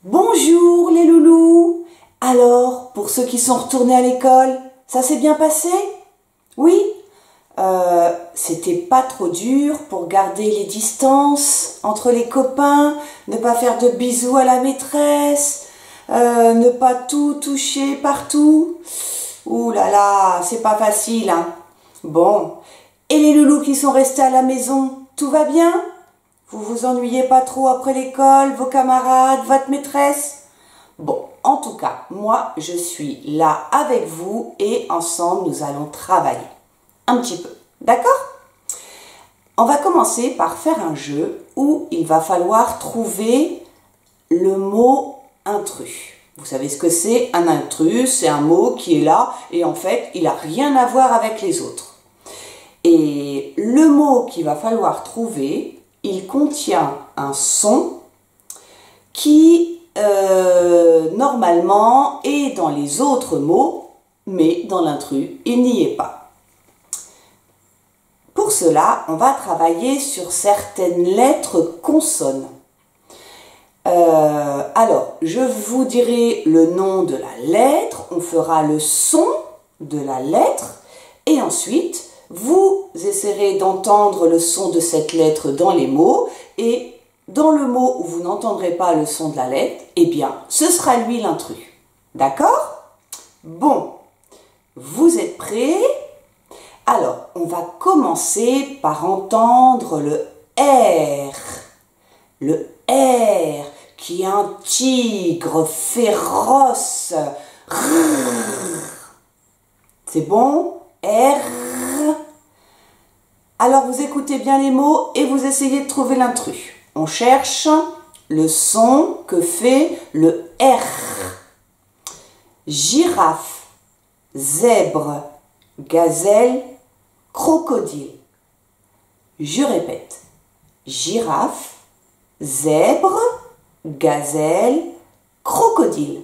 Bonjour les loulous. Alors, pour ceux qui sont retournés à l'école, ça s'est bien passé? Oui? C'était pas trop dur pour garder les distances entre les copains, ne pas faire de bisous à la maîtresse, ne pas tout toucher partout. Ouh là là, c'est pas facile, hein. Bon. Et les loulous qui sont restés à la maison, tout va bien? Vous vous ennuyez pas trop après l'école, vos camarades, votre maîtresse? Bon, en tout cas, moi, je suis là avec vous et ensemble, nous allons travailler un petit peu. D'accord? On va commencer par faire un jeu où il va falloir trouver le mot intrus. Vous savez ce que c'est? Un intrus, c'est un mot qui est là et en fait, il n'a rien à voir avec les autres. Et le mot qu'il va falloir trouver, il contient un son qui, normalement, est dans les autres mots, mais dans l'intrus, il n'y est pas. Pour cela, on va travailler sur certaines lettres consonnes. Alors, je vous dirai le nom de la lettre, on fera le son de la lettre, et ensuite, vous essaierez d'entendre le son de cette lettre dans les mots, et dans le mot où vous n'entendrez pas le son de la lettre, eh bien, ce sera lui l'intrus. D'accord? Bon, vous êtes prêts? Alors, on va commencer par entendre le R. Le R, qui est un tigre féroce. C'est bon? R. Alors, vous écoutez bien les mots et vous essayez de trouver l'intrus. On cherche le son que fait le R. Girafe, zèbre, gazelle, crocodile. Je répète. Girafe, zèbre, gazelle, crocodile.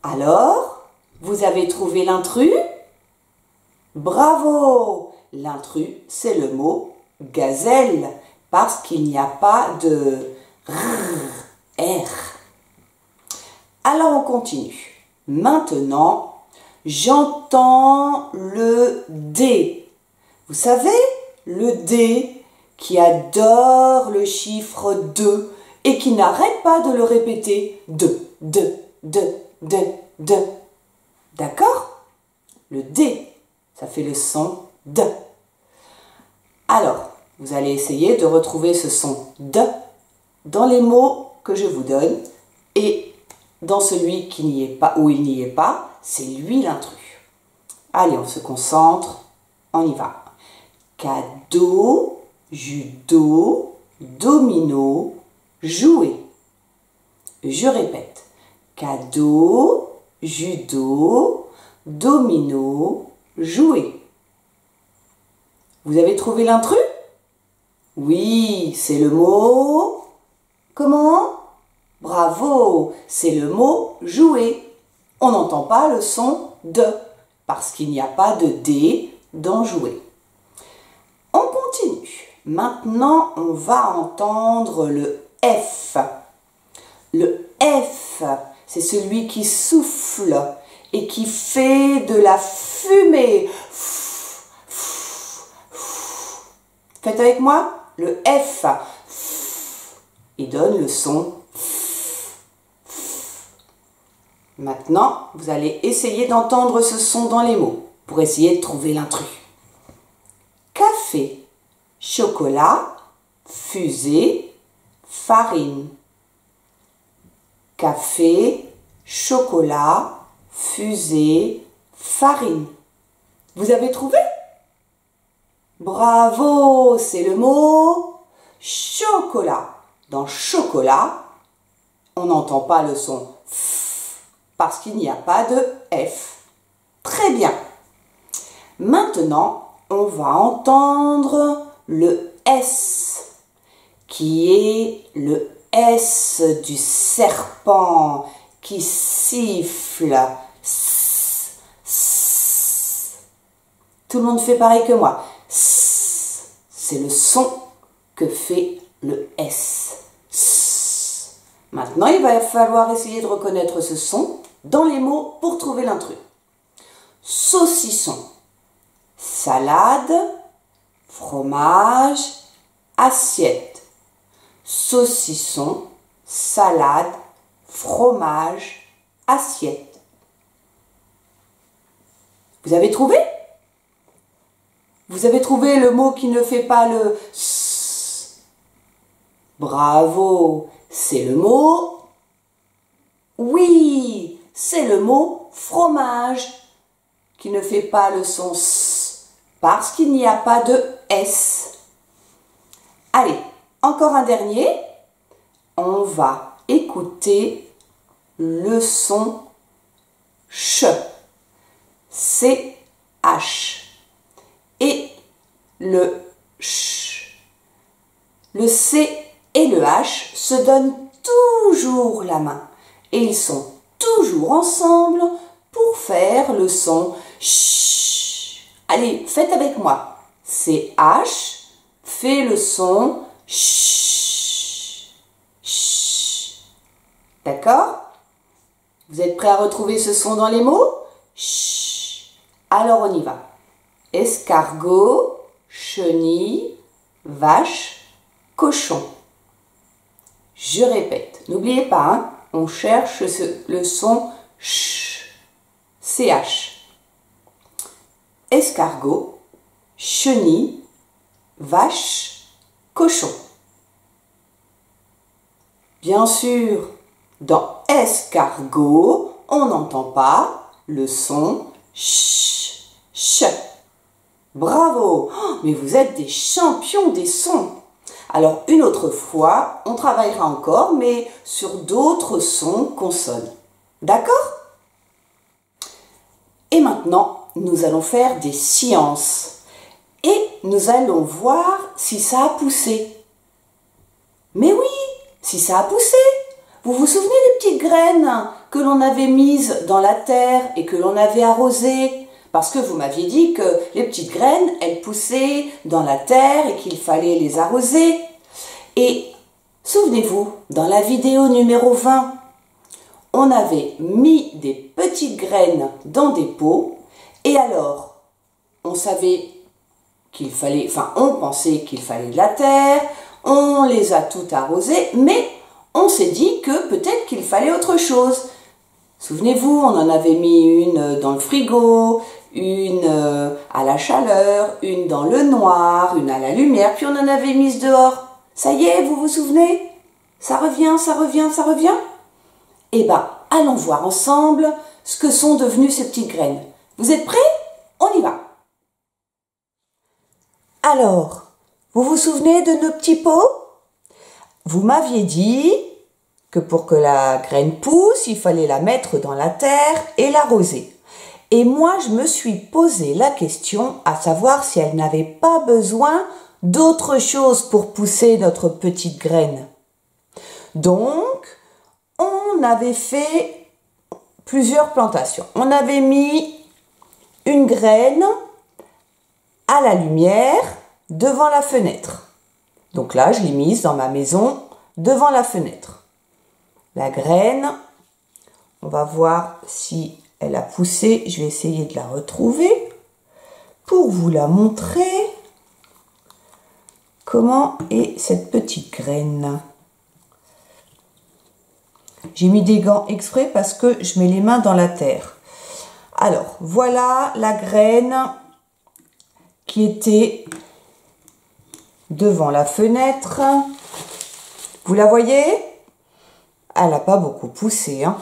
Alors, vous avez trouvé l'intrus? Bravo! L'intrus, c'est le mot gazelle, parce qu'il n'y a pas de R. Alors, on continue. Maintenant, j'entends le D. Vous savez, le D qui adore le chiffre 2 et qui n'arrête pas de le répéter. 2, 2, 2, 2, 2. D'accord? Le D, ça fait le son D. Alors, vous allez essayer de retrouver ce son D dans les mots que je vous donne et dans celui qui n'y est pas, où il n'y est pas, c'est lui l'intrus. Allez, on se concentre, on y va. Cadeau, judo, domino, jouer. Je répète. Cadeau, judo, domino, jouer. Vous avez trouvé l'intrus? Oui, c'est le mot... Comment? Bravo, c'est le mot jouer. On n'entend pas le son de, parce qu'il n'y a pas de D dans jouer. On continue. Maintenant, on va entendre le F. Le F, c'est celui qui souffle et qui fait de la fumée. Faites avec moi le F. Il donne le son. Maintenant, vous allez essayer d'entendre ce son dans les mots pour essayer de trouver l'intrus. Café, chocolat, fusée, farine. Café, chocolat, fusée, farine. Vous avez trouvé? Bravo, c'est le mot chocolat. Dans chocolat, on n'entend pas le son F parce qu'il n'y a pas de F. Très bien. Maintenant, on va entendre le S, qui est le S du serpent qui siffle. S, s. Tout le monde fait pareil que moi. C'est le son que fait le S. S. Maintenant, il va falloir essayer de reconnaître ce son dans les mots pour trouver l'intrus. Saucisson, salade, fromage, assiette. Saucisson, salade, fromage, assiette. Vous avez trouvé? Vous avez trouvé le mot qui ne fait pas le S. Bravo! C'est le mot. Oui, c'est le mot fromage qui ne fait pas le son S parce qu'il n'y a pas de S. Allez, encore un dernier. On va écouter le son CH. C-H. Et le CH. Le C et le H se donnent toujours la main. Et ils sont toujours ensemble pour faire le son CH. Allez, faites avec moi. C-H fait le son CH. CH. D'accord? Vous êtes prêts à retrouver ce son dans les mots? CH. Alors on y va. Escargot, chenille, vache, cochon. Je répète, n'oubliez pas, hein, on cherche le son ch, ch. Escargot, chenille, vache, cochon. Bien sûr, dans escargot, on n'entend pas le son ch, ch. Bravo! Oh, mais vous êtes des champions des sons! Alors, une autre fois, on travaillera encore, mais sur d'autres sons consonnes. D'accord? Et maintenant, nous allons faire des sciences. Et nous allons voir si ça a poussé. Mais oui, si ça a poussé! Vous vous souvenez des petites graines que l'on avait mises dans la terre et que l'on avait arrosées? Parce que vous m'aviez dit que les petites graines, elles poussaient dans la terre et qu'il fallait les arroser. Et souvenez-vous, dans la vidéo numéro 20, on avait mis des petites graines dans des pots. Et alors, on savait qu'il fallait, enfin on pensait qu'il fallait de la terre, on les a toutes arrosées, mais on s'est dit que peut-être qu'il fallait autre chose. Souvenez-vous, on en avait mis une dans le frigo, une à la chaleur, une dans le noir, une à la lumière, puis on en avait mise dehors. Ça y est, vous vous souvenez? Ça revient, ça revient, ça revient? Eh bien, allons voir ensemble ce que sont devenues ces petites graines. Vous êtes prêts? On y va. Alors, vous vous souvenez de nos petits pots? Vous m'aviez dit que pour que la graine pousse, il fallait la mettre dans la terre et l'arroser. Et moi, je me suis posé la question à savoir si elle n'avait pas besoin d'autre chose pour pousser notre petite graine. Donc, on avait fait plusieurs plantations. On avait mis une graine à la lumière devant la fenêtre. Donc là, je l'ai mise dans ma maison devant la fenêtre. La graine, on va voir si elle a poussé. Je vais essayer de la retrouver pour vous la montrer. Comment est cette petite graine? J'ai mis des gants exprès parce que je mets les mains dans la terre. Alors, voilà la graine qui était devant la fenêtre. Vous la voyez? Elle n'a pas beaucoup poussé, hein,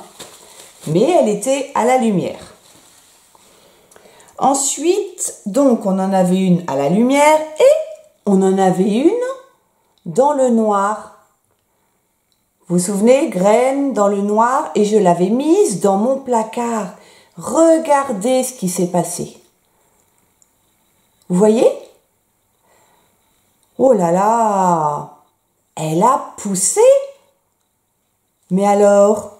mais elle était à la lumière. Ensuite, donc, on en avait une à la lumière et on en avait une dans le noir. Vous vous souvenez, graine dans le noir, et je l'avais mise dans mon placard. Regardez ce qui s'est passé. Vous voyez? Oh là là! Elle a poussé! Mais alors,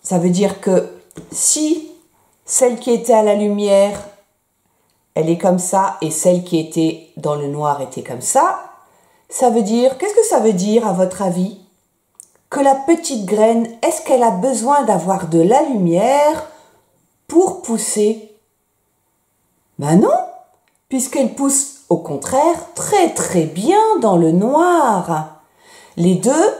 ça veut dire que si celle qui était à la lumière, elle est comme ça, et celle qui était dans le noir était comme ça, ça veut dire, qu'est-ce que ça veut dire à votre avis? que la petite graine, est-ce qu'elle a besoin d'avoir de la lumière pour pousser? Ben non, puisqu'elle pousse au contraire très bien dans le noir. Les deux,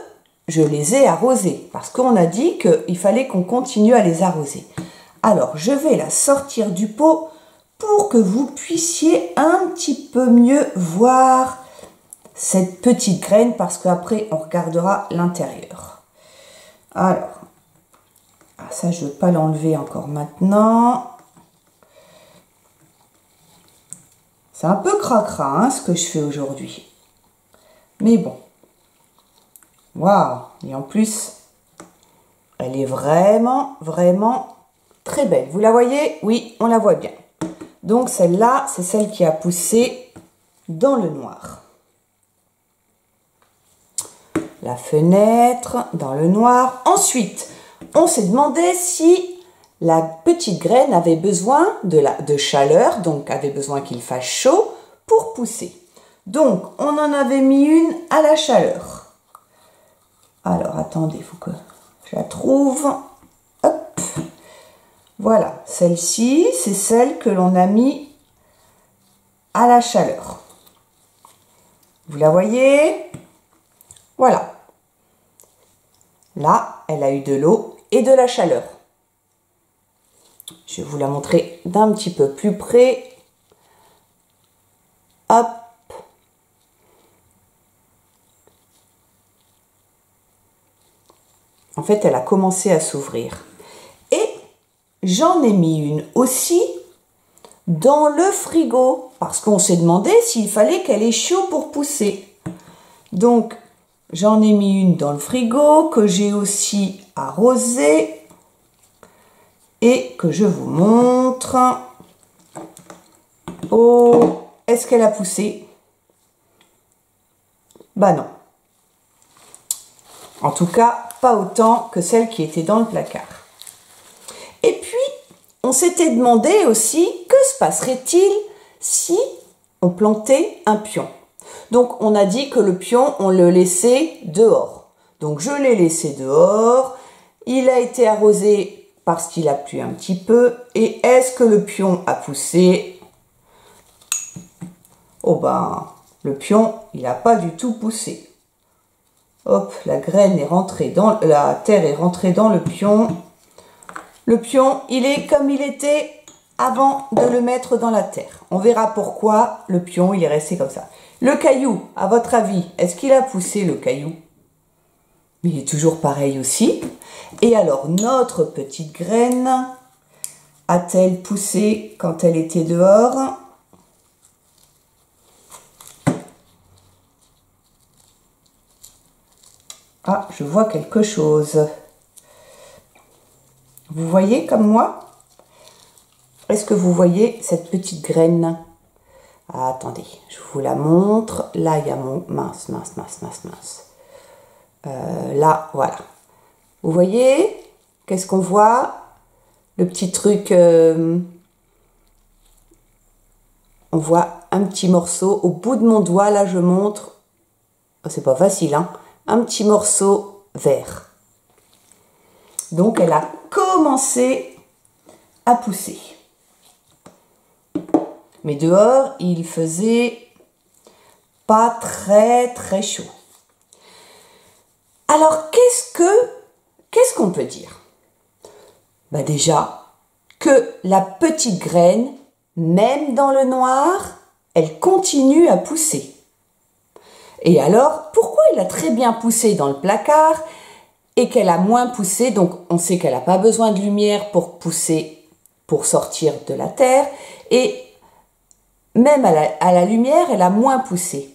je les ai arrosés parce qu'on a dit qu'il fallait qu'on continue à les arroser. Alors, je vais la sortir du pot pour que vous puissiez un petit peu mieux voir cette petite graine parce qu'après, on regardera l'intérieur. Alors, ça, je ne veux pas l'enlever encore maintenant. C'est un peu cracra hein, ce que je fais aujourd'hui. Mais bon. Waouh! Et en plus, elle est vraiment très belle. Vous la voyez? Oui, on la voit bien. Donc celle-là, c'est celle qui a poussé dans le noir. La fenêtre dans le noir. Ensuite, on s'est demandé si la petite graine avait besoin de chaleur, donc avait besoin qu'il fasse chaud pour pousser. Donc, on en avait mis une à la chaleur. Alors, attendez, il faut que je la trouve. Hop. Voilà, celle-ci, c'est celle que l'on a mis à la chaleur. Vous la voyez? Voilà. Là, elle a eu de l'eau et de la chaleur. Je vais vous la montrer d'un petit peu plus près. Hop. En fait, elle a commencé à s'ouvrir. Et j'en ai mis une aussi dans le frigo parce qu'on s'est demandé s'il fallait qu'elle ait chaud pour pousser. Donc, j'en ai mis une dans le frigo que j'ai aussi arrosée et que je vous montre. Oh, est-ce qu'elle a poussé? Bah non. En tout cas, pas autant que celle qui était dans le placard. Et puis, on s'était demandé aussi que se passerait-il si on plantait un pion. Donc, on a dit que le pion, on le laissait dehors. Donc, je l'ai laissé dehors. Il a été arrosé parce qu'il a plu un petit peu. Et est-ce que le pion a poussé? Oh ben, le pion, il n'a pas du tout poussé. Hop, la graine est rentrée dans la terre est rentrée dans le pion. Le pion, il est comme il était avant de le mettre dans la terre. On verra pourquoi le pion, il est resté comme ça. Le caillou, à votre avis, est-ce qu'il a poussé le caillou? Il est toujours pareil aussi. Et alors, notre petite graine, a-t-elle poussé quand elle était dehors? Ah, je vois quelque chose. Vous voyez comme moi? Est-ce que vous voyez cette petite graine? Ah, attendez, je vous la montre. Là, il y a mon... Mince. Là, voilà. Vous voyez? Qu'est-ce qu'on voit? Le petit truc... on voit un petit morceau. Au bout de mon doigt, là, je montre... Oh, c'est pas facile, hein? Un petit morceau vert. Donc, elle a commencé à pousser. Mais dehors, il faisait pas très chaud. Alors, qu'est-ce qu'on peut dire? Bah déjà, que la petite graine, même dans le noir, elle continue à pousser. Et alors, pourquoi elle a très bien poussé dans le placard et qu'elle a moins poussé? Donc, on sait qu'elle n'a pas besoin de lumière pour pousser, pour sortir de la terre. Et même à la lumière, elle a moins poussé.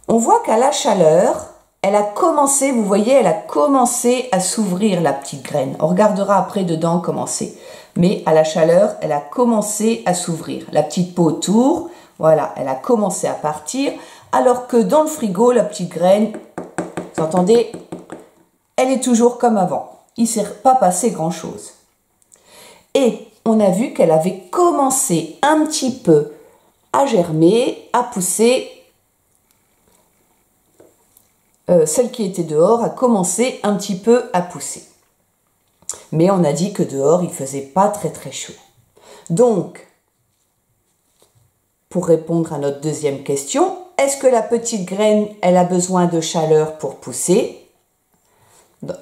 On voit qu'à la chaleur, elle a commencé, vous voyez, elle a commencé à s'ouvrir la petite graine. On regardera après dedans comment c'est. Mais à la chaleur, elle a commencé à s'ouvrir. La petite peau autour, voilà, elle a commencé à partir. Alors que dans le frigo, la petite graine, vous entendez, elle est toujours comme avant. Il ne s'est pas passé grand-chose. Et on a vu qu'elle avait commencé un petit peu à germer, à pousser celle qui était dehors a commencé un petit peu à pousser. Mais on a dit que dehors, il faisait pas très chaud. Donc, pour répondre à notre deuxième question, est-ce que la petite graine, elle a besoin de chaleur pour pousser?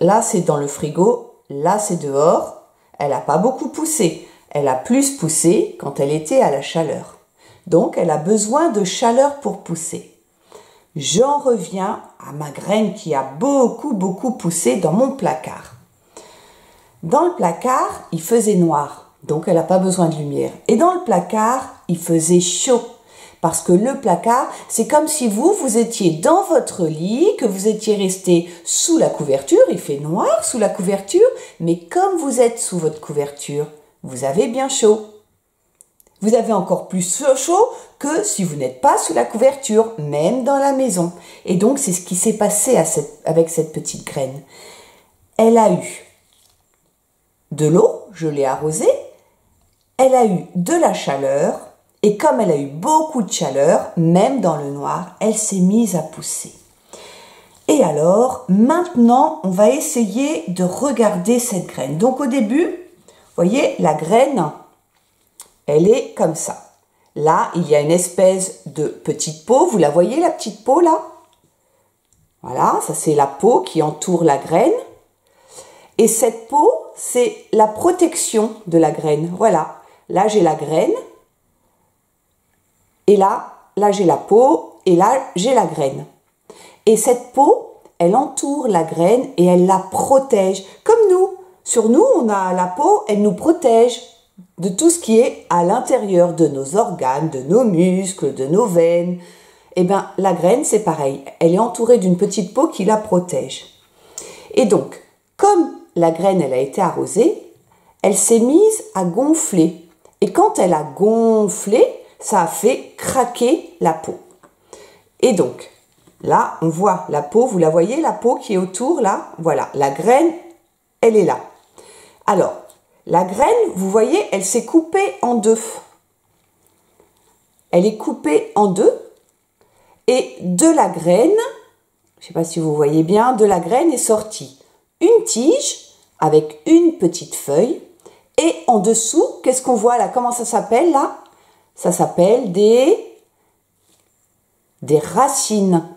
Là, c'est dans le frigo, là, c'est dehors. Elle n'a pas beaucoup poussé. Elle a plus poussé quand elle était à la chaleur. Donc, elle a besoin de chaleur pour pousser. J'en reviens à ma graine qui a beaucoup poussé dans mon placard. Dans le placard, il faisait noir, donc elle n'a pas besoin de lumière. Et dans le placard, il faisait chaud. Parce que le placard, c'est comme si vous étiez dans votre lit, que vous étiez resté sous la couverture. Il fait noir sous la couverture, mais comme vous êtes sous votre couverture, vous avez bien chaud. Vous avez encore plus chaud que si vous n'êtes pas sous la couverture, même dans la maison. Et donc, c'est ce qui s'est passé avec cette petite graine. Elle a eu de l'eau, je l'ai arrosée, elle a eu de la chaleur, et comme elle a eu beaucoup de chaleur, même dans le noir, elle s'est mise à pousser. Et alors, maintenant, on va essayer de regarder cette graine. Donc au début, vous voyez, la graine, elle est comme ça. Là, il y a une espèce de petite peau. Vous la voyez, la petite peau, là? Voilà, ça c'est la peau qui entoure la graine. Et cette peau, c'est la protection de la graine. Voilà, là j'ai la graine. Et là j'ai la peau. Et là, j'ai la graine. Et cette peau, elle entoure la graine et elle la protège. Comme nous. Sur nous, on a la peau, elle nous protège de tout ce qui est à l'intérieur de nos organes, de nos muscles, de nos veines. Eh bien, la graine, c'est pareil. Elle est entourée d'une petite peau qui la protège. Et donc, comme la graine, elle a été arrosée, elle s'est mise à gonfler. Et quand elle a gonflé, ça a fait craquer la peau. Et donc, là, on voit la peau, vous la voyez, la peau qui est autour, là? Voilà, la graine, elle est là. Alors, la graine, vous voyez, elle s'est coupée en deux. Elle est coupée en deux. Et de la graine, je ne sais pas si vous voyez bien, de la graine est sortie une tige avec une petite feuille. Et en dessous, qu'est-ce qu'on voit là? Comment ça s'appelle là? Ça s'appelle des racines.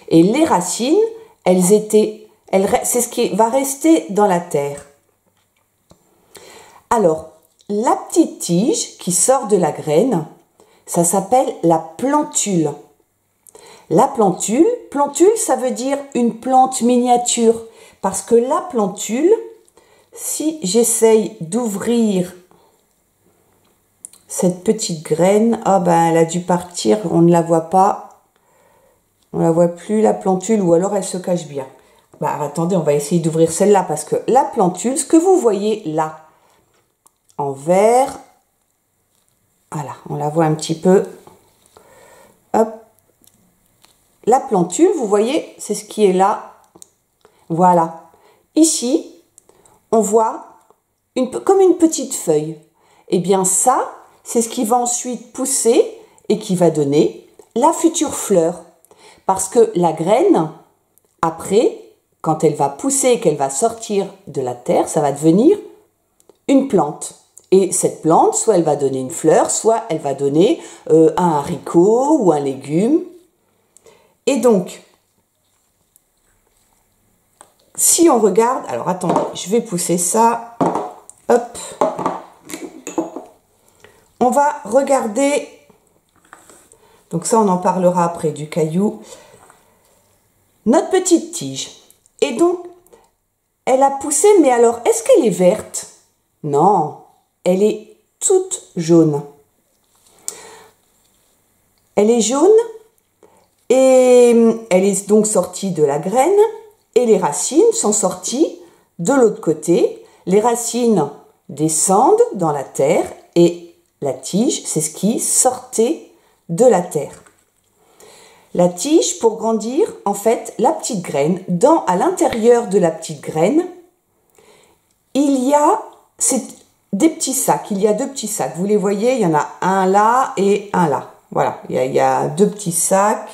Et les racines, c'est ce qui va rester dans la terre. Alors, la petite tige qui sort de la graine, ça s'appelle la plantule. La plantule, ça veut dire une plante miniature. Parce que la plantule, si j'essaye d'ouvrir cette petite graine, elle a dû partir, on ne la voit pas. On la voit plus, la plantule, ou alors elle se cache bien. Attendez, on va essayer d'ouvrir celle-là, parce que la plantule, ce que vous voyez là, en vert, voilà, on la voit un petit peu. Hop. La plantule, vous voyez, c'est ce qui est là. Voilà. Ici, on voit comme une petite feuille. Eh bien ça, c'est ce qui va ensuite pousser et qui va donner la future fleur. Parce que la graine, après, quand elle va pousser et qu'elle va sortir de la terre, ça va devenir une plante. Et cette plante, soit elle va donner une fleur, soit elle va donner un haricot ou un légume. Et donc, si on regarde, alors attendez, je vais pousser ça, hop, on va regarder, donc ça on en parlera après du caillou, notre petite tige. Et donc, elle a poussé, mais alors, est-ce qu'elle est verte? Non, elle est toute jaune. Elle est jaune et elle est donc sortie de la graine et les racines sont sorties de l'autre côté. Les racines descendent dans la terre et la tige, c'est ce qui sortait de la terre. La tige, pour grandir, en fait, la petite graine, à l'intérieur de la petite graine, il y a des petits sacs. Il y a deux petits sacs. Vous les voyez, il y en a un là et un là. Voilà, il y a deux petits sacs.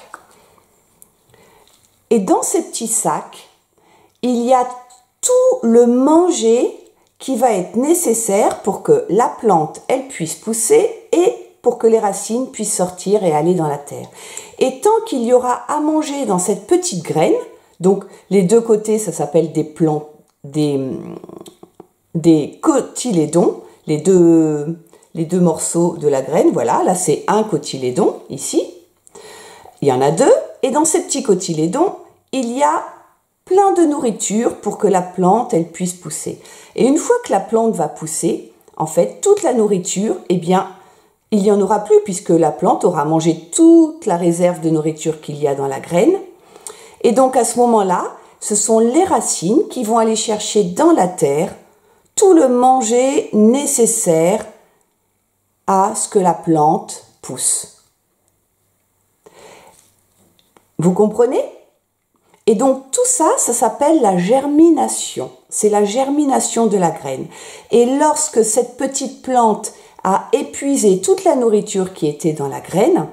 Et dans ces petits sacs, il y a tout le manger qui va être nécessaire pour que la plante, elle puisse pousser et pour que les racines puissent sortir et aller dans la terre. Et tant qu'il y aura à manger dans cette petite graine, donc les deux côtés, ça s'appelle des cotylédons, les deux morceaux de la graine, voilà, là c'est un cotylédon, ici, il y en a deux, et dans ces petits cotylédons, il y a plein de nourriture pour que la plante, elle puisse pousser. Et une fois que la plante va pousser, en fait, toute la nourriture, eh bien, il n'y en aura plus puisque la plante aura mangé toute la réserve de nourriture qu'il y a dans la graine. Et donc, à ce moment-là, ce sont les racines qui vont aller chercher dans la terre tout le manger nécessaire à ce que la plante pousse. Vous comprenez ? Et donc tout ça, ça s'appelle la germination. C'est la germination de la graine. Et lorsque cette petite plante a épuisé toute la nourriture qui était dans la graine,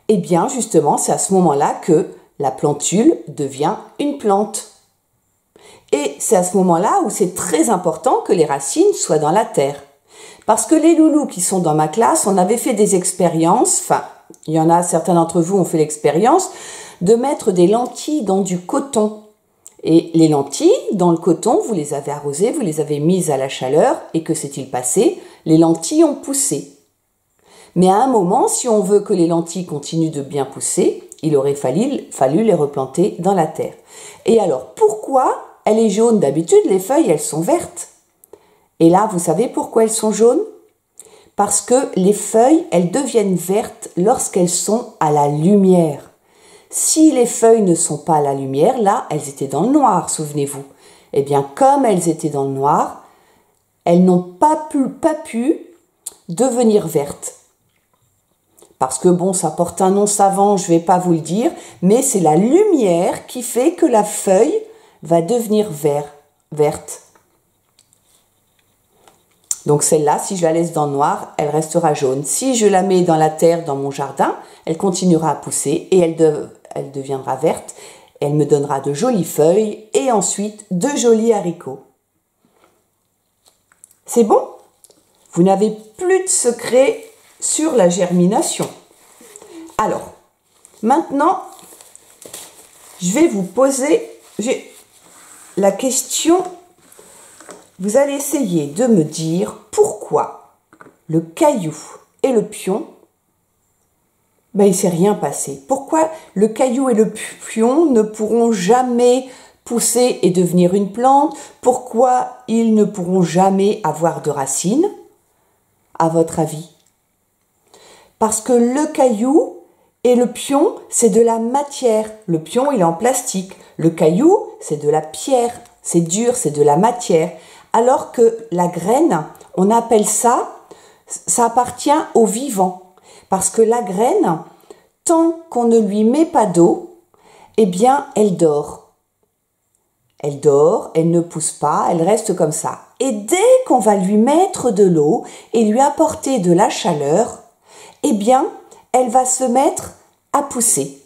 eh bien justement, c'est à ce moment-là que la plantule devient une plante. Et c'est à ce moment-là où c'est très important que les racines soient dans la terre. Parce que les loulous qui sont dans ma classe, on avait fait des expériences, enfin, il y en a certains d'entre vous ont fait l'expérience, de mettre des lentilles dans du coton. Et les lentilles, dans le coton, vous les avez arrosées, vous les avez mises à la chaleur, et que s'est-il passé? Les lentilles ont poussé. Mais à un moment, si on veut que les lentilles continuent de bien pousser, il aurait fallu les replanter dans la terre. Et alors, pourquoi elle est jaune? D'habitude, les feuilles, elles sont vertes. Et là, vous savez pourquoi elles sont jaunes? Parce que les feuilles, elles deviennent vertes lorsqu'elles sont à la lumière. Si les feuilles ne sont pas à la lumière, là, elles étaient dans le noir, souvenez-vous. Eh bien, comme elles étaient dans le noir, elles n'ont pas pu devenir vertes. Parce que bon, ça porte un nom savant, je ne vais pas vous le dire, mais c'est la lumière qui fait que la feuille va devenir verte. Donc celle-là, si je la laisse dans le noir, elle restera jaune. Si je la mets dans la terre, dans mon jardin, elle continuera à pousser et elle deviendra verte. Elle me donnera de jolies feuilles et ensuite de jolis haricots. C'est bon? Vous n'avez plus de secret sur la germination. Alors, maintenant, je vais vous poser la question. Vous allez essayer de me dire pourquoi le caillou et le pion, il ne s'est rien passé. Pourquoi le caillou et le pion ne pourront jamais pousser et devenir une plante? Pourquoi ils ne pourront jamais avoir de racines, à votre avis? Parce que le caillou et le pion, c'est de la matière. Le pion, il est en plastique. Le caillou, c'est de la pierre. C'est dur, c'est de la matière. Alors que la graine, on appelle ça appartient au vivant. Parce que la graine, tant qu'on ne lui met pas d'eau, eh bien, elle dort. Elle dort, elle ne pousse pas, elle reste comme ça. Et dès qu'on va lui mettre de l'eau et lui apporter de la chaleur, eh bien, elle va se mettre à pousser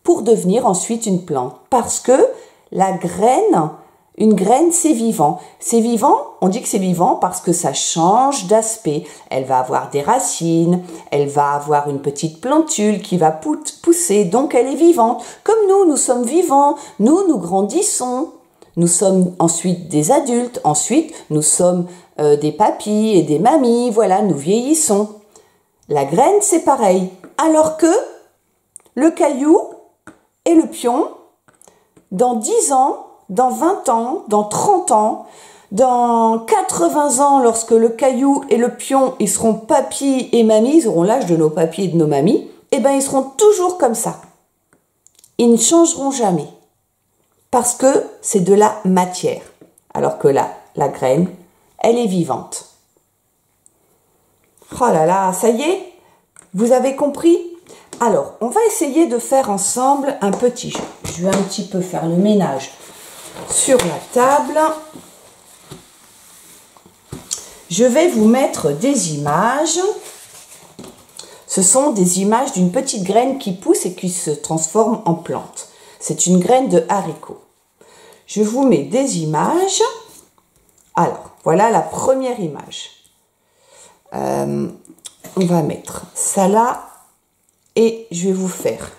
pour devenir ensuite une plante. Parce que la graine, une graine, c'est vivant. C'est vivant, on dit que c'est vivant parce que ça change d'aspect. Elle va avoir des racines, elle va avoir une petite plantule qui va pousser, donc elle est vivante. Comme nous sommes vivants, nous grandissons. Nous sommes ensuite des adultes, ensuite nous sommes des papis et des mamies, voilà, nous vieillissons. La graine, c'est pareil. Alors que le caillou et le pion, dans 10 ans, dans 20 ans, dans 30 ans, dans 80 ans, lorsque le caillou et le pion, ils seront papis et mamies, ils auront l'âge de nos papis et de nos mamies, eh bien, ils seront toujours comme ça. Ils ne changeront jamais. Parce que c'est de la matière. Alors que la graine, elle est vivante. Oh là là, ça y est, vous avez compris? Alors, on va essayer de faire ensemble un petit jeu. Je vais un petit peu faire le ménage sur la table. Je vais vous mettre des images. Ce sont des images d'une petite graine qui pousse et qui se transforme en plante. C'est une graine de haricot. Je vous mets des images. Alors, voilà la première image. On va mettre ça là et je vais vous faire.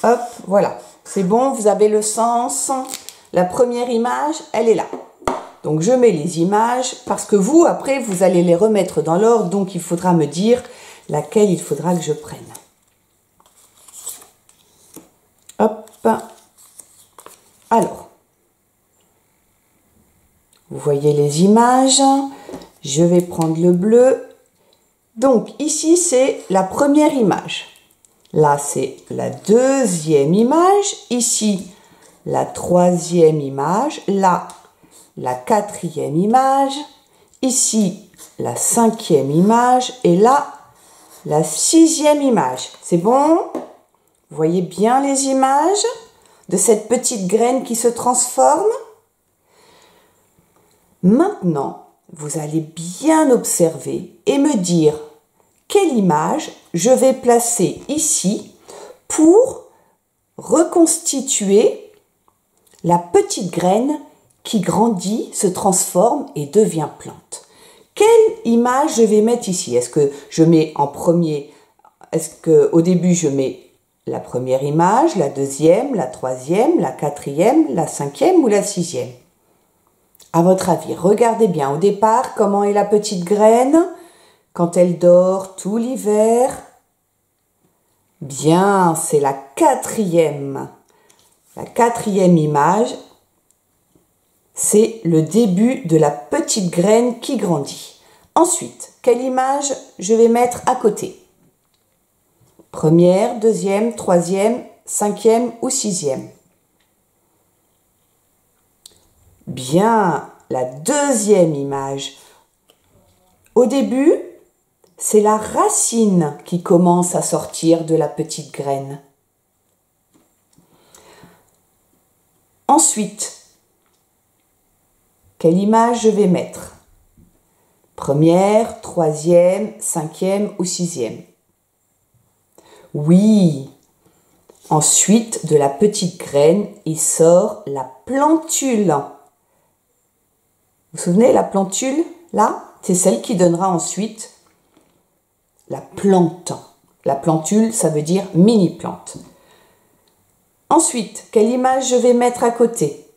Hop, voilà. C'est bon, vous avez le sens. La première image, elle est là. Donc, je mets les images parce que vous, après, vous allez les remettre dans l'ordre. Donc, il faudra me dire laquelle il faudra que je prenne. Hop. Alors, vous voyez les images. Je vais prendre le bleu. Donc, ici, c'est la première image. Là, c'est la deuxième image. Ici, la troisième image. Là, la quatrième image. Ici, la cinquième image. Et là, la sixième image. C'est bon? Vous voyez bien les images de cette petite graine qui se transforme? Maintenant, vous allez bien observer et me dire quelle image je vais placer ici pour reconstituer la petite graine qui grandit, se transforme et devient plante. Quelle image je vais mettre ici? Est-ce que je mets en premier, est-ce qu'au début je mets la première image, la deuxième, la troisième, la quatrième, la cinquième ou la sixième? À votre avis, regardez bien au départ comment est la petite graine quand elle dort tout l'hiver. Bien, c'est la quatrième. La quatrième image, c'est le début de la petite graine qui grandit. Ensuite, quelle image je vais mettre à côté? Première, deuxième, troisième, cinquième ou sixième? Bien, la deuxième image. Au début, c'est la racine qui commence à sortir de la petite graine. Ensuite, quelle image je vais mettre? Première, troisième, cinquième ou sixième? Oui. Ensuite, de la petite graine, il sort la plantule. Vous vous souvenez, la plantule, là, c'est celle qui donnera ensuite la plante. La plantule, ça veut dire mini-plante. Ensuite, quelle image je vais mettre à côté?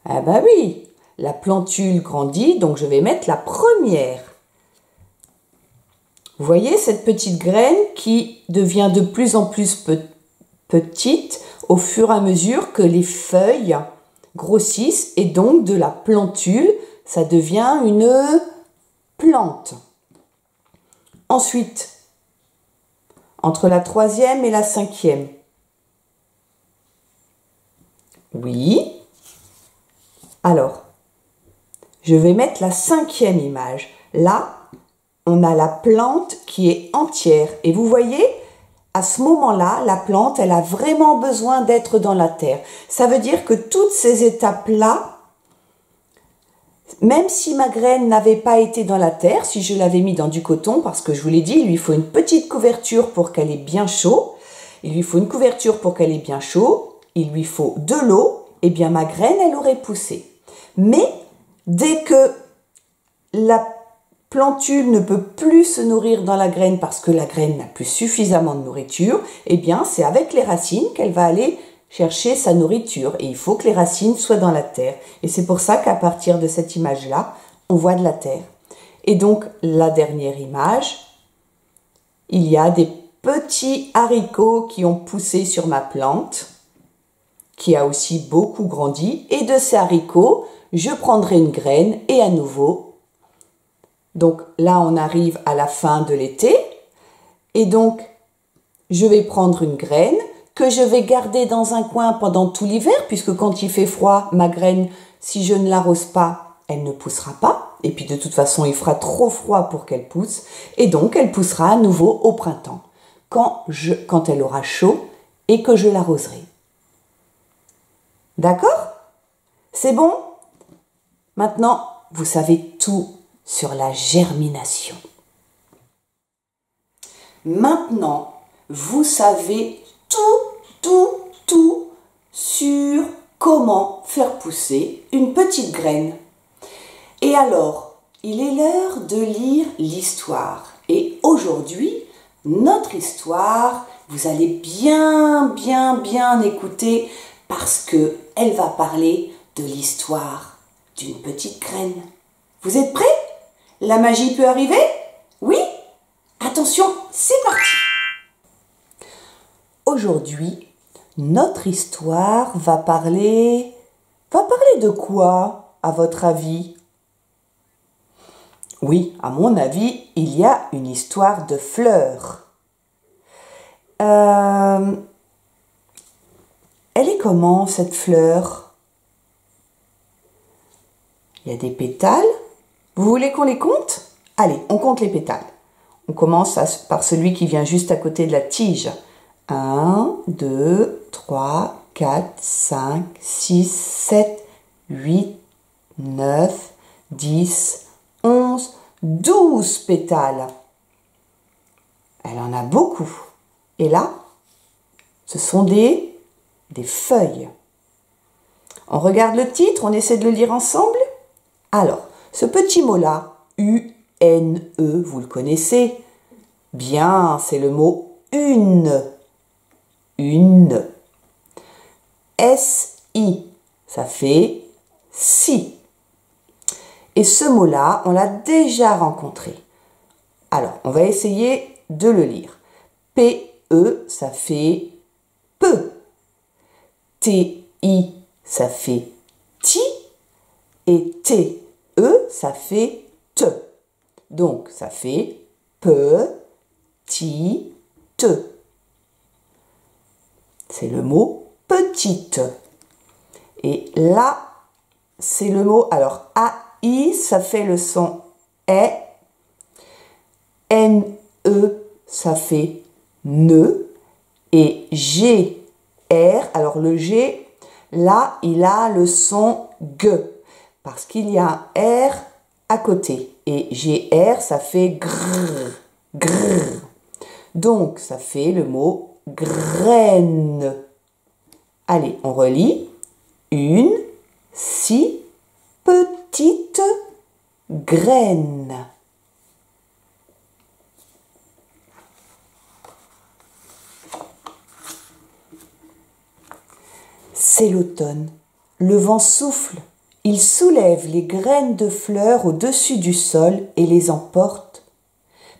Ah ben oui, la plantule grandit, donc je vais mettre la première. Vous voyez cette petite graine qui devient de plus en plus petite au fur et à mesure que les feuilles grossissent et donc de la plantule, ça devient une plante. Ensuite, entre la troisième et la cinquième. Oui. Alors, je vais mettre la cinquième image. Là, on a la plante qui est entière. Et vous voyez, à ce moment-là, la plante, elle a vraiment besoin d'être dans la terre. Ça veut dire que toutes ces étapes-là, même si ma graine n'avait pas été dans la terre, si je l'avais mis dans du coton, parce que je vous l'ai dit, il lui faut une petite couverture pour qu'elle ait bien chaud. Il lui faut une couverture pour qu'elle ait bien chaud. Il lui faut de l'eau. Eh bien, ma graine, elle aurait poussé. Mais dès que la plantule ne peut plus se nourrir dans la graine parce que la graine n'a plus suffisamment de nourriture, eh bien, c'est avec les racines qu'elle va aller chercher sa nourriture. Et il faut que les racines soient dans la terre. Et c'est pour ça qu'à partir de cette image-là, on voit de la terre. Et donc, la dernière image, il y a des petits haricots qui ont poussé sur ma plante, qui a aussi beaucoup grandi. Et de ces haricots, je prendrai une graine et à nouveau. Donc là, on arrive à la fin de l'été. Et donc, je vais prendre une graine que je vais garder dans un coin pendant tout l'hiver, puisque quand il fait froid, ma graine, si je ne l'arrose pas, elle ne poussera pas. Et puis de toute façon, il fera trop froid pour qu'elle pousse. Et donc, elle poussera à nouveau au printemps, quand elle aura chaud et que je l'arroserai. D'accord? C'est bon? Maintenant, vous savez tout sur la germination. Maintenant, vous savez tout sur comment faire pousser une petite graine. Et alors, il est l'heure de lire l'histoire. Et aujourd'hui, notre histoire, vous allez bien écouter parce qu'elle va parler de l'histoire d'une petite graine. Vous êtes prêts? La magie peut arriver? Oui? Attention, c'est parti! Aujourd'hui, notre histoire va parler de quoi, à votre avis? Oui, à mon avis, il y a une histoire de fleurs. Elle est comment, cette fleur? Il y a des pétales. Vous voulez qu'on les compte? Allez, on compte les pétales. On commence par celui qui vient juste à côté de la tige. 1, 2, 3, 4, 5, 6, 7, 8, 9, 10, 11, 12 pétales. Elle en a beaucoup. Et là, ce sont des feuilles. On regarde le titre, on essaie de le lire ensemble. Alors, ce petit mot-là, U-N-E, vous le connaissez? Bien, c'est le mot une. Une. S-I, ça fait si. Et ce mot-là, on l'a déjà rencontré. Alors, on va essayer de le lire. P-E, ça fait peu. T-I, ça fait ti. Et T-E, ça fait te. Donc, ça fait petit te. C'est le mot petite. Et là, c'est le mot, alors A-I, ça fait le son E. N-E, ça fait ne. Et G-R, alors le G, là, il a le son G. Parce qu'il y a un R à côté. Et G-R, ça fait grrr, grrr. Donc, ça fait le mot graine. Allez, on relit. Une si petite graine. C'est l'automne. Le vent souffle. Il soulève les graines de fleurs au-dessus du sol et les emporte.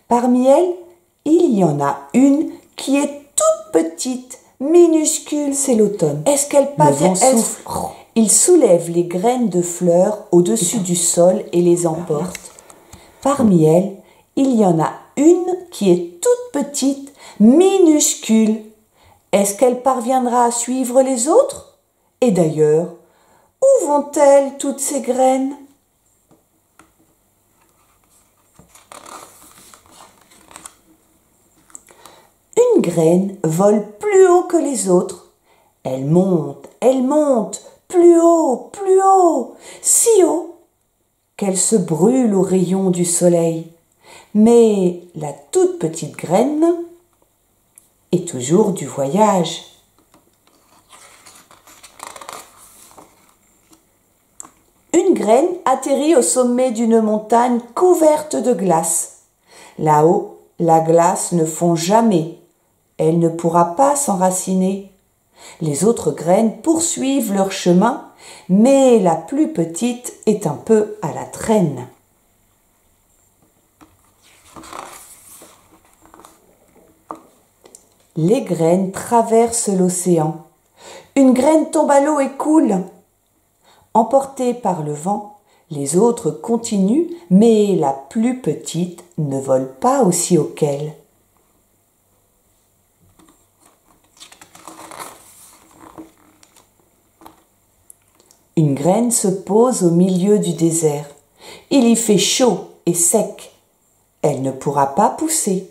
Parmi elles, il y en a une qui est toute petite, minuscule, c'est l'automne. Est-ce qu'elle parvient? Il soulève les graines de fleurs au-dessus du sol et les emporte. Parmi elles, il y en a une qui est toute petite, minuscule. Est-ce qu'elle parviendra à suivre les autres? Et d'ailleurs, où vont-elles toutes ces graines? Une graine vole plus haut que les autres. Elle monte, plus haut, si haut qu'elle se brûle aux rayons du soleil. Mais la toute petite graine est toujours du voyage. Une graine atterrit au sommet d'une montagne couverte de glace. Là-haut, la glace ne fond jamais. Elle ne pourra pas s'enraciner. Les autres graines poursuivent leur chemin, mais la plus petite est un peu à la traîne. Les graines traversent l'océan. Une graine tombe à l'eau et coule. Emportée par le vent, les autres continuent, mais la plus petite ne vole pas aussi haut qu'elle. Une graine se pose au milieu du désert. Il y fait chaud et sec. Elle ne pourra pas pousser.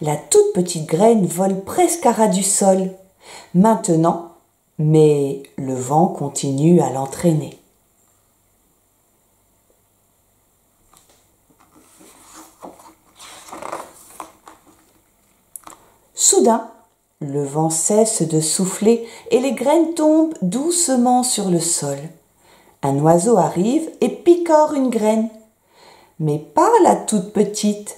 La toute petite graine vole presque à ras du sol. Maintenant, mais le vent continue à l'entraîner. Soudain, le vent cesse de souffler et les graines tombent doucement sur le sol. Un oiseau arrive et picore une graine. Mais pas la toute petite.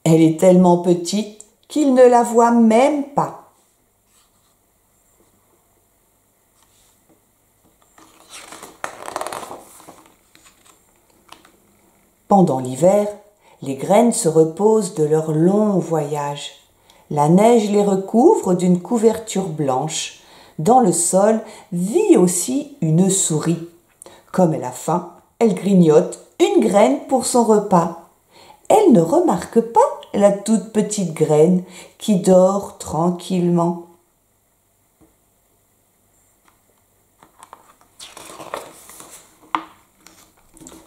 Elle est tellement petite qu'il ne la voit même pas. Pendant l'hiver, les graines se reposent de leur long voyage. La neige les recouvre d'une couverture blanche. Dans le sol vit aussi une souris. Comme elle a faim, elle grignote une graine pour son repas. Elle ne remarque pas la toute petite graine qui dort tranquillement.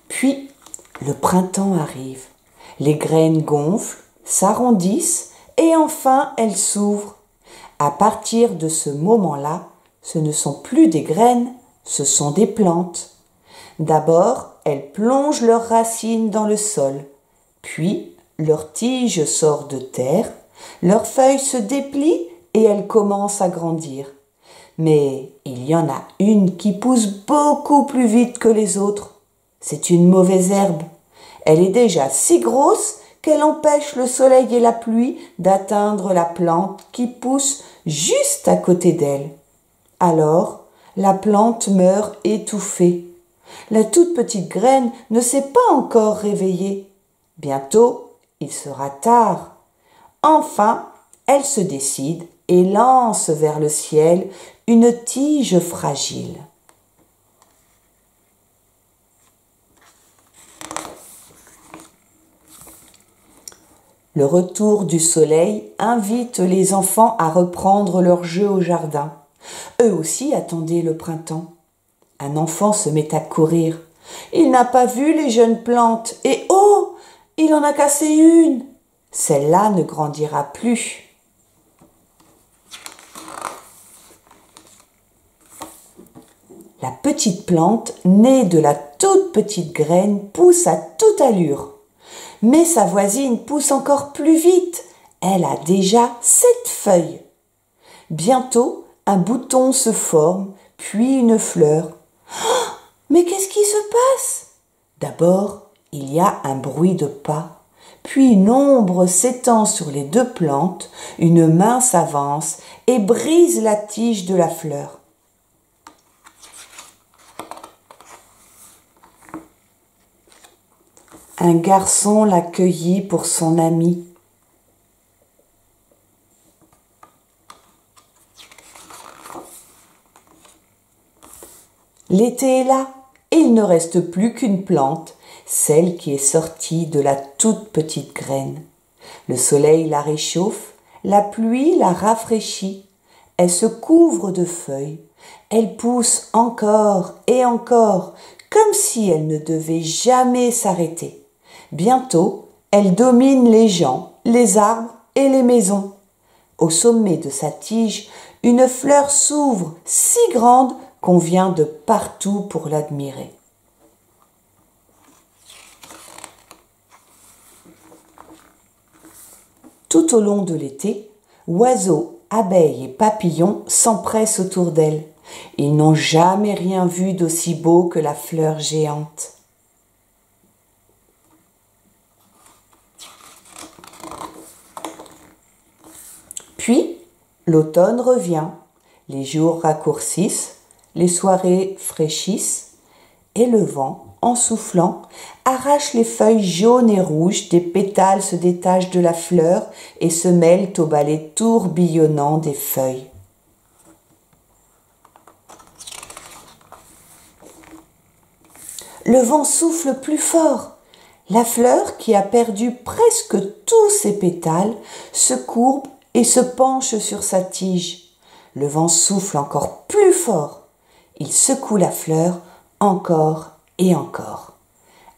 Puis, le printemps arrive. Les graines gonflent, s'arrondissent et enfin elles s'ouvrent. À partir de ce moment-là, ce ne sont plus des graines, ce sont des plantes. D'abord, elles plongent leurs racines dans le sol, puis leur tige sort de terre, leurs feuilles se déplient et elles commencent à grandir. Mais il y en a une qui pousse beaucoup plus vite que les autres. C'est une mauvaise herbe. Elle est déjà si grosse qu'elle empêche le soleil et la pluie d'atteindre la plante qui pousse juste à côté d'elle. Alors, la plante meurt étouffée. La toute petite graine ne s'est pas encore réveillée. Bientôt, il sera tard. Enfin, elle se décide et lance vers le ciel une tige fragile. Le retour du soleil invite les enfants à reprendre leur jeu au jardin. Eux aussi attendaient le printemps. Un enfant se met à courir. Il n'a pas vu les jeunes plantes et oh, il en a cassé une. Celle-là ne grandira plus. La petite plante, née de la toute petite graine, pousse à toute allure. Mais sa voisine pousse encore plus vite. Elle a déjà 7 feuilles. Bientôt, un bouton se forme, puis une fleur. Oh, mais qu'est-ce qui se passe? D'abord, il y a un bruit de pas. Puis une ombre s'étend sur les 2 plantes, une main s'avance et brise la tige de la fleur. Un garçon l'accueillit pour son ami. L'été est là et il ne reste plus qu'une plante, celle qui est sortie de la toute petite graine. Le soleil la réchauffe, la pluie la rafraîchit. Elle se couvre de feuilles. Elle pousse encore et encore, comme si elle ne devait jamais s'arrêter. Bientôt, elle domine les gens, les arbres et les maisons. Au sommet de sa tige, une fleur s'ouvre si grande qu'on vient de partout pour l'admirer. Tout au long de l'été, oiseaux, abeilles et papillons s'empressent autour d'elle. Ils n'ont jamais rien vu d'aussi beau que la fleur géante. Puis, l'automne revient, les jours raccourcissent, les soirées fraîchissent, et le vent, en soufflant, arrache les feuilles jaunes et rouges, des pétales se détachent de la fleur et se mêlent au balai tourbillonnant des feuilles. Le vent souffle plus fort. La fleur, qui a perdu presque tous ses pétales, se courbe et se penche sur sa tige. Le vent souffle encore plus fort. Il secoue la fleur encore et encore.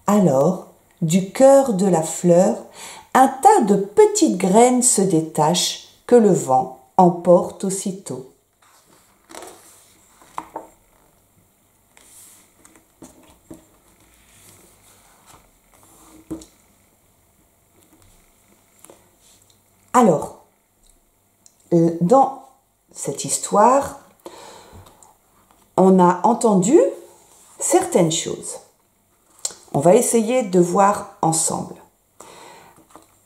Alors, du cœur de la fleur, un tas de petites graines se détachent que le vent emporte aussitôt. Alors, dans cette histoire, on a entendu certaines choses. On va essayer de voir ensemble.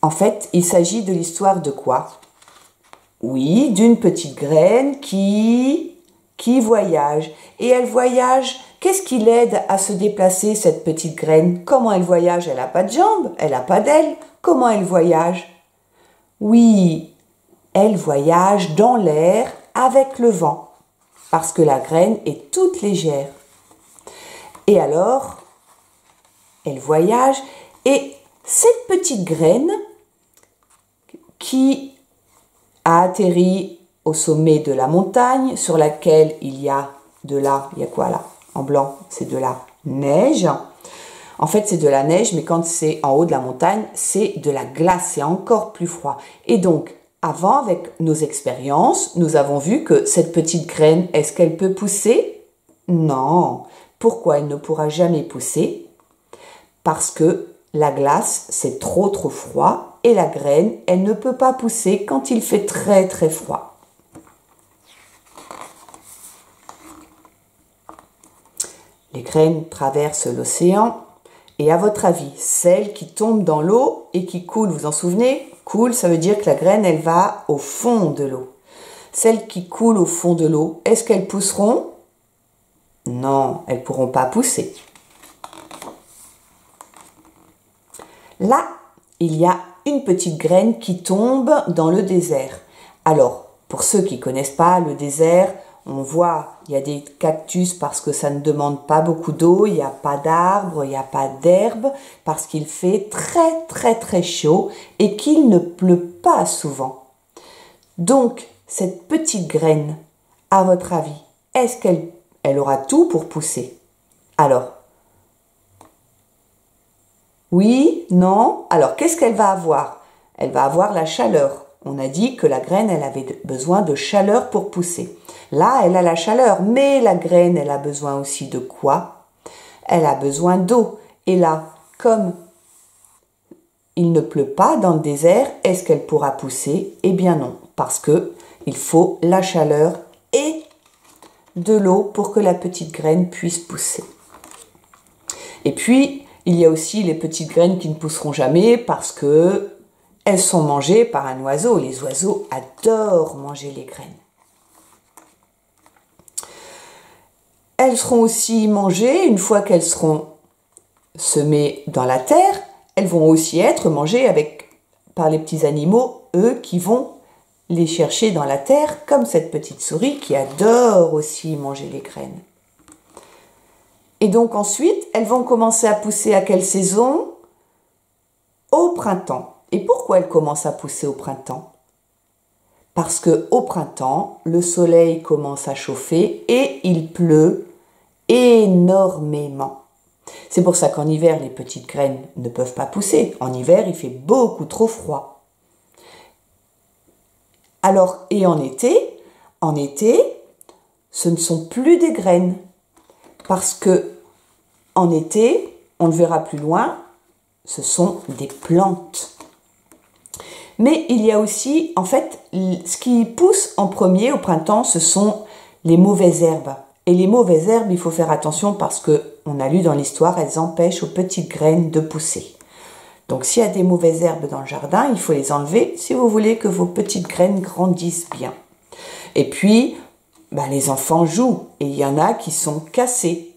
En fait, il s'agit de l'histoire de quoi? Oui, d'une petite graine qui voyage. Et elle voyage. Qu'est-ce qui l'aide à se déplacer, cette petite graine? Comment elle voyage? Elle n'a pas de jambes, elle n'a pas d'ailes. Comment elle voyage? Oui, elle voyage dans l'air avec le vent, parce que la graine est toute légère. Et alors, elle voyage, et cette petite graine qui a atterri au sommet de la montagne, sur laquelle il y a quoi là? En blanc, c'est de la neige. En fait, c'est de la neige, mais quand c'est en haut de la montagne, c'est de la glace, c'est encore plus froid. Et donc, avant, avec nos expériences, nous avons vu que cette petite graine, est-ce qu'elle peut pousser? Non. Pourquoi elle ne pourra jamais pousser? Parce que la glace, c'est trop froid, et la graine, elle ne peut pas pousser quand il fait très froid. Les graines traversent l'océan. Et à votre avis, celle qui tombe dans l'eau et qui coule, vous en souvenez? Coule, ça veut dire que la graine, elle va au fond de l'eau. Celles qui coulent au fond de l'eau, est-ce qu'elles pousseront? Non, elles ne pourront pas pousser. Là, il y a une petite graine qui tombe dans le désert. Alors, pour ceux qui ne connaissent pas le désert, on voit, il y a des cactus parce que ça ne demande pas beaucoup d'eau, il n'y a pas d'arbres, il n'y a pas d'herbe, parce qu'il fait très chaud et qu'il ne pleut pas souvent. Donc, cette petite graine, à votre avis, est-ce qu'elle aura tout pour pousser? Alors, oui, non. Alors, qu'est-ce qu'elle va avoir? Elle va avoir la chaleur. On a dit que la graine, elle avait besoin de chaleur pour pousser. Là, elle a la chaleur, mais la graine, elle a besoin aussi de quoi? Elle a besoin d'eau. Et là, comme il ne pleut pas dans le désert, est-ce qu'elle pourra pousser? Eh bien non, parce que il faut la chaleur et de l'eau pour que la petite graine puisse pousser. Et puis, il y a aussi les petites graines qui ne pousseront jamais parce que elles sont mangées par un oiseau. Les oiseaux adorent manger les graines. Elles seront aussi mangées une fois qu'elles seront semées dans la terre. Elles vont aussi être mangées par les petits animaux, eux, qui vont les chercher dans la terre, comme cette petite souris qui adore aussi manger les graines. Et donc ensuite, elles vont commencer à pousser à quelle saison? Au printemps. Et pourquoi elles commencent à pousser au printemps? Parce qu'au printemps, le soleil commence à chauffer et il pleut énormément. C'est pour ça qu'en hiver, les petites graines ne peuvent pas pousser. En hiver, il fait beaucoup trop froid. Alors, et en été, ce ne sont plus des graines. Parce que en été, on le verra plus loin, ce sont des plantes. Mais il y a aussi, en fait, ce qui pousse en premier au printemps, ce sont les mauvaises herbes. Et les mauvaises herbes, il faut faire attention parce que, on a lu dans l'histoire, elles empêchent aux petites graines de pousser. Donc s'il y a des mauvaises herbes dans le jardin, il faut les enlever si vous voulez que vos petites graines grandissent bien. Et puis, les enfants jouent et il y en a qui sont cassés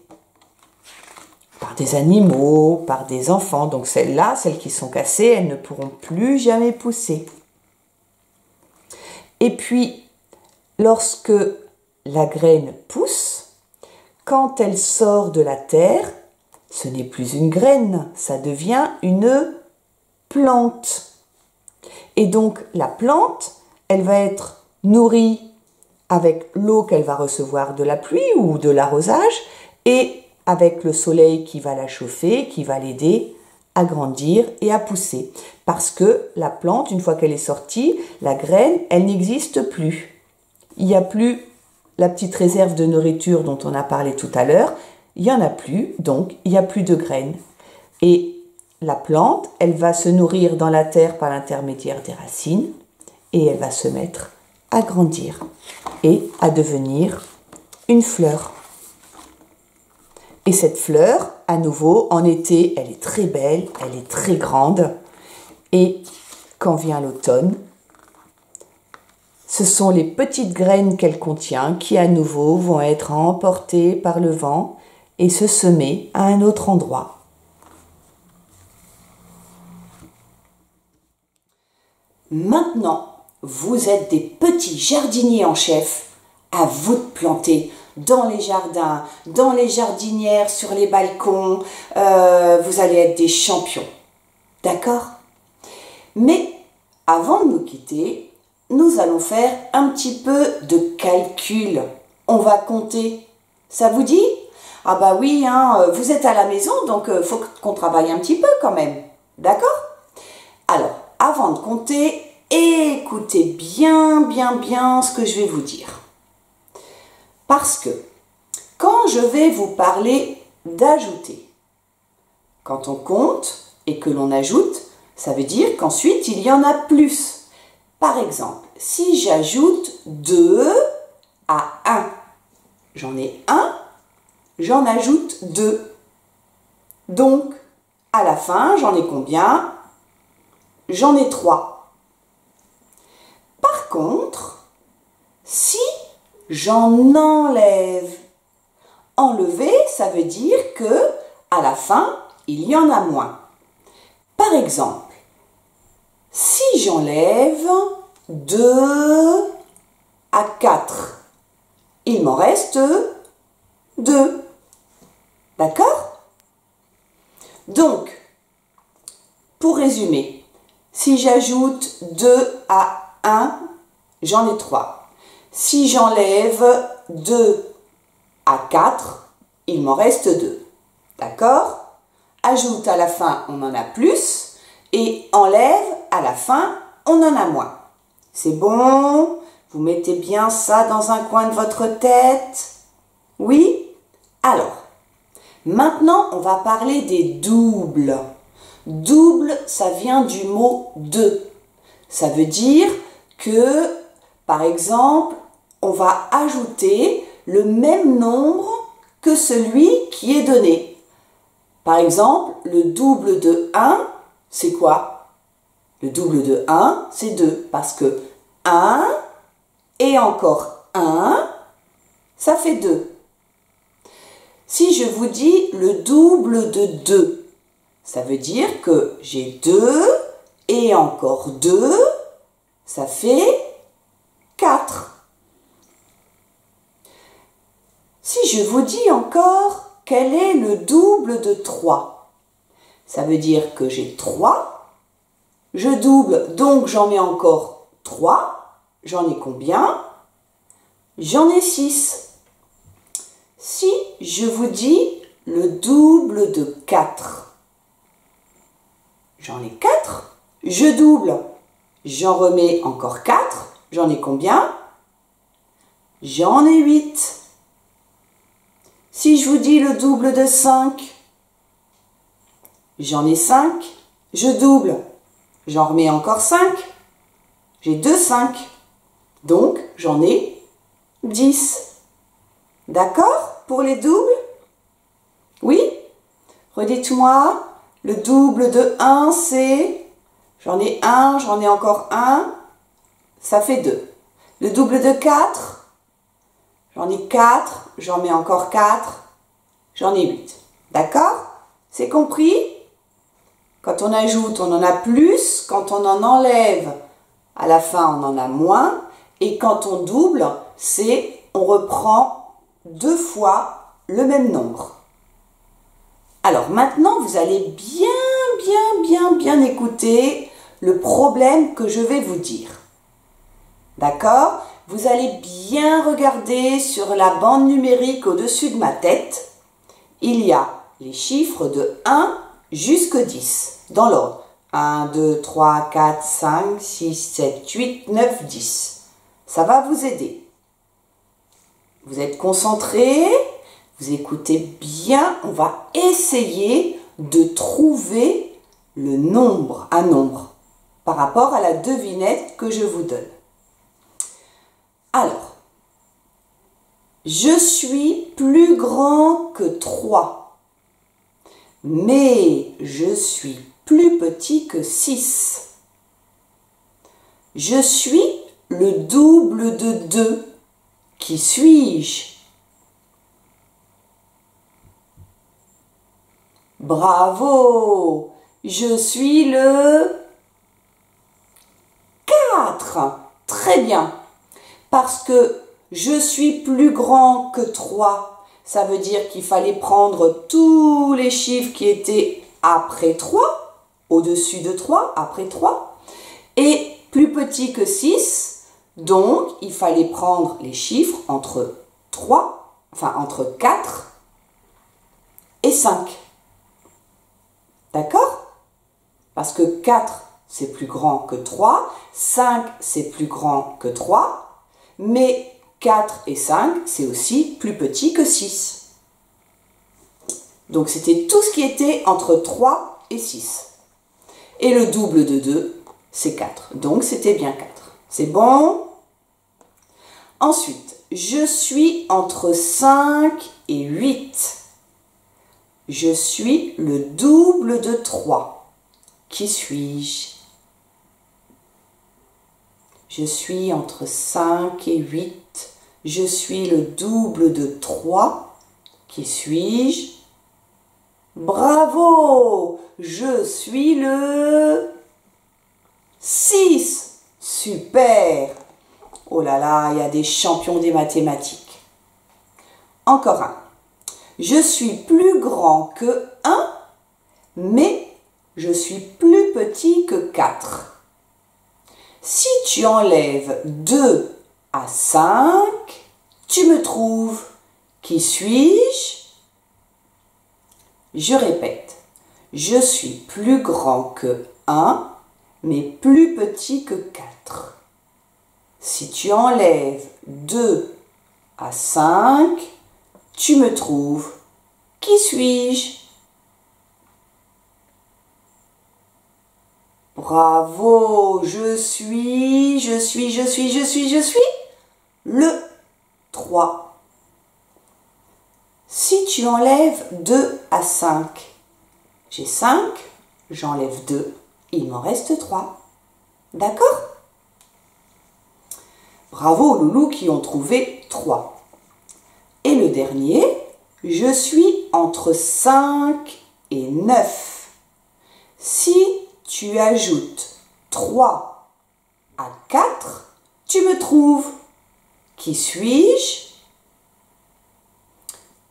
par des animaux, par des enfants. Donc celles-là, celles qui sont cassées, elles ne pourront plus jamais pousser. Et puis, lorsque la graine pousse, quand elle sort de la terre, ce n'est plus une graine, ça devient une plante. Et donc la plante, elle va être nourrie avec l'eau qu'elle va recevoir de la pluie ou de l'arrosage et avec le soleil qui va la chauffer, qui va l'aider à grandir et à pousser. Parce que la plante, une fois qu'elle est sortie, la graine, elle n'existe plus. Il n'y a plus la petite réserve de nourriture dont on a parlé tout à l'heure, il n'y en a plus, donc il n'y a plus de graines. Et la plante, elle va se nourrir dans la terre par l'intermédiaire des racines et elle va se mettre à grandir et à devenir une fleur. Et cette fleur, à nouveau, en été, elle est très belle, elle est très grande. Et quand vient l'automne, ce sont les petites graines qu'elle contient qui, à nouveau, vont être emportées par le vent et se semer à un autre endroit. Maintenant, vous êtes des petits jardiniers en chef. À vous de planter dans les jardins, dans les jardinières, sur les balcons. Vous allez être des champions. D'accord ? Mais avant de nous quitter, nous allons faire un petit peu de calcul. On va compter. Ça vous dit ? Ah bah oui, vous êtes à la maison, donc faut qu'on travaille un petit peu quand même. D'accord ? Alors, avant de compter, écoutez bien ce que je vais vous dire. Parce que quand je vais vous parler d'ajouter, quand on compte et que l'on ajoute, ça veut dire qu'ensuite il y en a plus. Par exemple, si j'ajoute 2 à 1, j'en ai 1, j'en ajoute 2. Donc, à la fin, j'en ai combien ? J'en ai 3. Par contre, si j'en enlève, enlever, ça veut dire que à la fin, il y en a moins. Par exemple, si j'enlève 2 à 4, il m'en reste 2. D'accord ? Donc, pour résumer, si j'ajoute 2 à 1, j'en ai 3. Si j'enlève 2 à 4, il m'en reste 2. D'accord ? Ajoute à la fin, on en a plus. Et enlève à la fin, on en a moins. C'est bon ? Vous mettez bien ça dans un coin de votre tête ? Oui ? Alors, maintenant, on va parler des doubles. Double, ça vient du mot « deux ». Ça veut dire que, par exemple, on va ajouter le même nombre que celui qui est donné. Par exemple, le double de 1, c'est quoi? Le double de 1, c'est 2, parce que 1 et encore 1, ça fait 2. Si je vous dis le double de 2, ça veut dire que j'ai 2 et encore 2, ça fait 4. Si je vous dis encore quel est le double de 3, ça veut dire que j'ai 3, je double, donc j'en mets encore 3, j'en ai combien? J'en ai 6. Si je vous dis le double de 4, j'en ai 4, je double, j'en remets encore 4, j'en ai combien? J'en ai 8. Si je vous dis le double de 5, j'en ai 5, je double, j'en remets encore 5, j'ai 2 5, donc j'en ai 10. D'accord pour les doubles? Oui? Redites-moi, le double de 1 c'est, j'en ai 1, j'en ai encore 1, ça fait 2. Le double de 4, j'en ai 4, j'en mets encore 4, j'en ai 8. D'accord? C'est compris? Quand on ajoute, on en a plus. Quand on en enlève, à la fin, on en a moins. Et quand on double, c'est on reprend 2 fois le même nombre. Alors maintenant, vous allez bien écouter le problème que je vais vous dire. D'accord? Vous allez bien regarder sur la bande numérique au-dessus de ma tête. Il y a les chiffres de 1 jusqu'à 10 dans l'ordre. 1, 2, 3, 4, 5, 6, 7, 8, 9, 10. Ça va vous aider. Vous êtes concentrés, vous écoutez bien. On va essayer de trouver le nombre, un nombre, par rapport à la devinette que je vous donne. Alors, je suis plus grand que 3, mais je suis plus petit que 6. Je suis le double de 2. Qui suis-je? Bravo! Je suis le 4. Très bien. Parce que je suis plus grand que 3. Ça veut dire qu'il fallait prendre tous les chiffres qui étaient après 3, au-dessus de 3, après 3, et plus petit que 6. Donc, il fallait prendre les chiffres entre 4 et 5. D'accord? Parce que 4, c'est plus grand que 3, 5, c'est plus grand que 3, mais 4 et 5, c'est aussi plus petit que 6. Donc, c'était tout ce qui était entre 3 et 6. Et le double de 2, c'est 4. Donc, c'était bien 4. C'est bon? Ensuite, je suis entre 5 et 8. Je suis le double de 3. Qui suis-je? Je suis entre 5 et 8. Je suis le double de 3. Qui suis-je? Bravo! Je suis le 6. Super! Oh là là, il y a des champions des mathématiques. Encore un. Je suis plus grand que 1, mais je suis plus petit que 4. Si tu enlèves 2 à 5, tu me trouves. Qui suis-je? Je répète. Je suis plus grand que 1, mais plus petit que 4. Si tu enlèves 2 à 5, tu me trouves. Qui suis-je? Bravo, je suis le 3. Si tu enlèves 2 à 5, j'ai 5, j'enlève 2, il m'en reste 3. D'accord? Bravo aux loulous qui ont trouvé 3. Et le dernier, je suis entre 5 et 9. Si tu ajoutes 3 à 4, tu me trouves. Qui suis-je?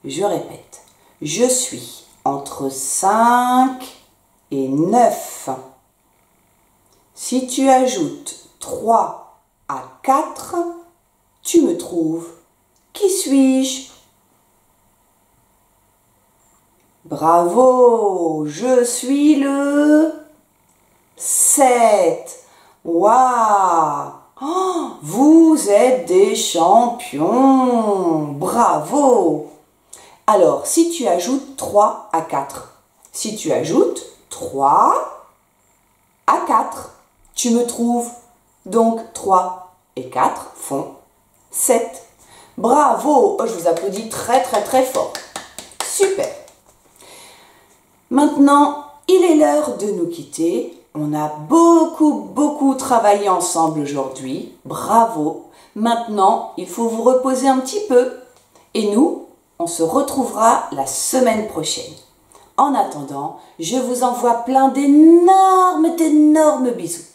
Je répète, je suis entre 5 et 9. Si tu ajoutes 3 à 4, tu me trouves. Qui suis-je? Bravo, je suis le 7. Waouh! Oh, vous êtes des champions. Bravo! Alors, si tu ajoutes 3 à 4, si tu ajoutes 3 à 4, tu me trouves. Donc, 3 et 4 font 7. Bravo! Oh, je vous applaudis très très très fort. Super! Maintenant, il est l'heure de nous quitter. On a beaucoup travaillé ensemble aujourd'hui. Bravo! Maintenant, il faut vous reposer un petit peu. Et nous, on se retrouvera la semaine prochaine. En attendant, je vous envoie plein d'énormes bisous.